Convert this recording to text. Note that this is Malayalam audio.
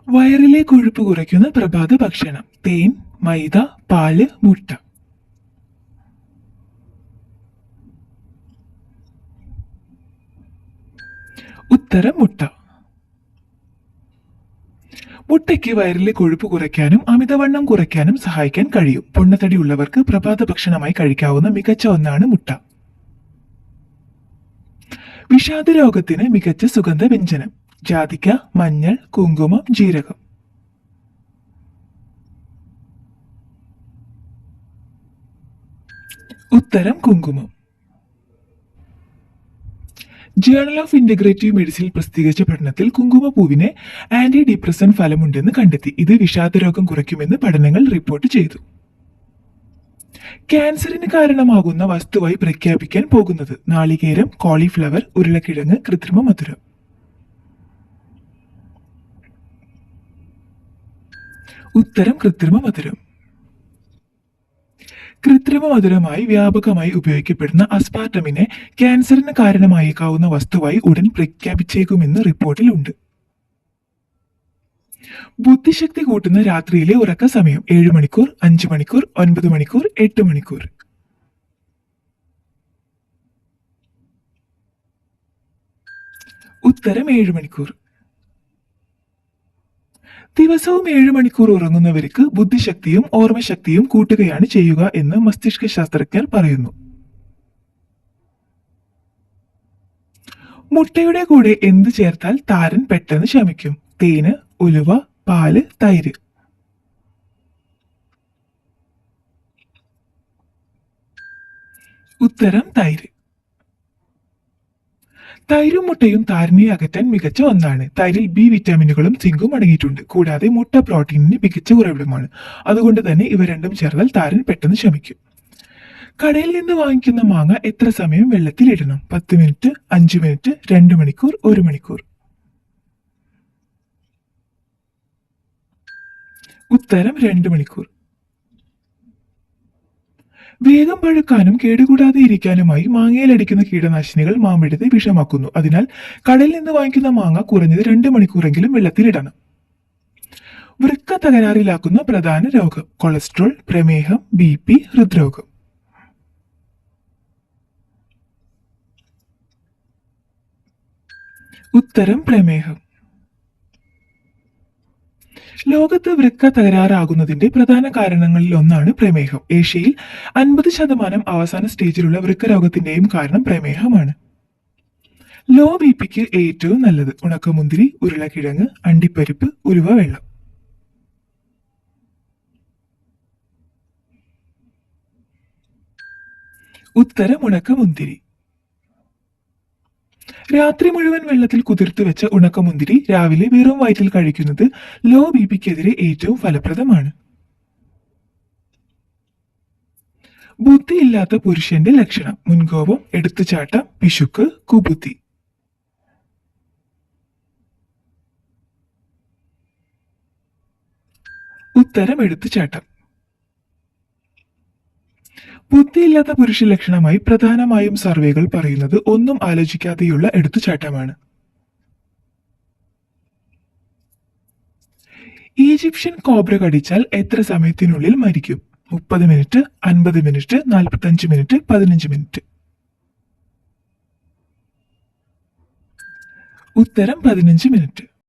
വയറിലെ കൊഴുപ്പ് കുറയ്ക്കുന്ന പ്രഭാത ഭക്ഷണം: തേൻ, മൈദ, പാല്, മുട്ട. ഉത്തരം മുട്ട. മുട്ടയ്ക്ക് വയറിലെ കൊഴുപ്പ് കുറയ്ക്കാനും അമിതവണ്ണം കുറയ്ക്കാനും സഹായിക്കാൻ കഴിയും. പൊണ്ണത്തടിയുള്ളവർക്ക് പ്രഭാത ഭക്ഷണമായി കഴിക്കാവുന്ന മികച്ച ഒന്നാണ് മുട്ട. വിഷാദ രോഗത്തിന് മികച്ച സുഗന്ധ വ്യഞ്ജനം: ജാതിക്ക, മഞ്ഞൾ, കുങ്കുമം, ജീരകം. ഉത്തരം കുങ്കുമം. ജേണൽ ഓഫ് ഇന്റഗ്രേറ്റീവ് മെഡിസിനിൽ പ്രസിദ്ധീകരിച്ച പഠനത്തിൽ കുങ്കുമപ്പൂവിന് ആന്റി ഡിപ്രസൻ ഫലമുണ്ടെന്ന് കണ്ടെത്തി. ഇത് വിഷാദരോഗം കുറയ്ക്കുമെന്ന് പഠനങ്ങൾ റിപ്പോർട്ട് ചെയ്തു. ക്യാൻസറിന് കാരണമാകുന്ന വസ്തുവായി പ്രഖ്യാപിക്കാൻ പോകുന്നത്: നാളികേരം, കോളിഫ്ലവർ, ഉരുളക്കിഴങ്ങ്, കൃത്രിമ മധുരം. ഉത്തരം കൃത്രിമ മധുരം. കൃത്രിമ മധുരമായി വ്യാപകമായി ഉപയോഗിക്കപ്പെടുന്ന അസ്പാർട്ടമിനെ ക്യാൻസറിന് കാരണമായേക്കാവുന്ന വസ്തുവായി ഉടൻ പ്രഖ്യാപിച്ചേക്കുമെന്ന് റിപ്പോർട്ടിലുണ്ട്. ബുദ്ധിശക്തി കൂട്ടുന്ന രാത്രിയിലെ ഉറക്ക സമയം: 7 മണിക്കൂർ, 5 മണിക്കൂർ, 9 മണിക്കൂർ, 8 മണിക്കൂർ. ഉത്തരം 7 മണിക്കൂർ. ദിവസവും 7 മണിക്കൂർ ഉറങ്ങുന്നവർക്ക് ബുദ്ധിശക്തിയും ഓർമ്മശക്തിയും കൂട്ടുകയാണ് ചെയ്യുക എന്ന് മസ്തിഷ്ക ശാസ്ത്രജ്ഞർ പറയുന്നു. മുട്ടയുടെ കൂടെ എന്ത് ചേർത്താൽ താരൻ പെട്ടെന്ന് ശമിക്കും? തേന്, ഉലുവ, പാല്, തൈര്. ഉത്തരം തൈര്. തൈരും മുട്ടയും താരനെ അകറ്റാൻ മികച്ച ഒന്നാണ്. തൈരിൽ ബി വിറ്റാമിനുകളും സിങ്കും അടങ്ങിയിട്ടുണ്ട്. കൂടാതെ മുട്ട പ്രോട്ടീനിന് മികച്ച ഉറവിടമാണ്. അതുകൊണ്ട് തന്നെ ഇവ രണ്ടും ചേർത്താൽ താരൻ പെട്ടെന്ന് ശമിക്കും. കടയിൽ നിന്ന് വാങ്ങിക്കുന്ന മാങ്ങ എത്ര സമയം വെള്ളത്തിൽ ഇടണം? 10 മിനിറ്റ്, 5 മിനിറ്റ്, 2 മണിക്കൂർ, 1 മണിക്കൂർ. ഉത്തരം 2 മണിക്കൂർ. വേഗം പഴുക്കാനും കേടുകൂടാതെ ഇരിക്കാനുമായി മാങ്ങയിൽ അടിക്കുന്ന കീടനാശിനികൾ മാമ്പഴത്തെ വിഷമാക്കുന്നു. അതിനാൽ കടയിൽ നിന്ന് വാങ്ങിക്കുന്ന മാങ്ങ കുറഞ്ഞത് 2 മണിക്കൂറെങ്കിലും വെള്ളത്തിലിടണം. വൃക്ക തകരാറിലാക്കുന്ന പ്രധാന രോഗം: കൊളസ്ട്രോൾ, പ്രമേഹം, BP, ഹൃദ്രോഗം. ഉത്തരം പ്രമേഹം. ലോകത്ത് വൃക്ക തകരാറാകുന്നതിന്റെ പ്രധാന കാരണങ്ങളിൽ ഒന്നാണ് പ്രമേഹം. ഏഷ്യയിൽ 50% അവസാന സ്റ്റേജിലുള്ള വൃക്ക രോഗത്തിന്റെയും കാരണം പ്രമേഹമാണ്. ലോ BPക്ക് ഏറ്റവും നല്ലത്: ഉണക്കമുന്തിരി, ഉരുളക്കിഴങ്ങ്, അണ്ടിപ്പരിപ്പ്, ഉലുവ വെള്ളം. ഉത്തരം ഉണക്കമുന്തിരി. രാത്രി മുഴുവൻ വെള്ളത്തിൽ കുതിർത്തു വെച്ച ഉണക്കമുന്തിരി രാവിലെ വെറും വയറ്റിൽ കഴിക്കുന്നത് ലോ BPക്കെതിരെ ഏറ്റവും ഫലപ്രദമാണ്. ബുദ്ധിയില്ലാത്ത പുരുഷന്റെ ലക്ഷണം: മുൻകോപം, എടുത്തുചാട്ടം, പിശുക്ക്, കുബുദ്ധി. ഉത്തരം എടുത്തുചാട്ടം. ബുദ്ധിയില്ലാത്ത പുരുഷ ലക്ഷണമായി പ്രധാനമായും സർവേകൾ പറയുന്നത് ഒന്നും ആലോചിക്കാതെയുള്ള എടുത്തുചാട്ടമാണ്. ഈജിപ്ഷ്യൻ കോബ്ര കടിച്ചാൽ എത്ര സമയത്തിനുള്ളിൽ മരിക്കും? 30 മിനിറ്റ്, 50 മിനിറ്റ്, 45 മിനിറ്റ്, 15 മിനിറ്റ്. ഉത്തരം 15 മിനിറ്റ്.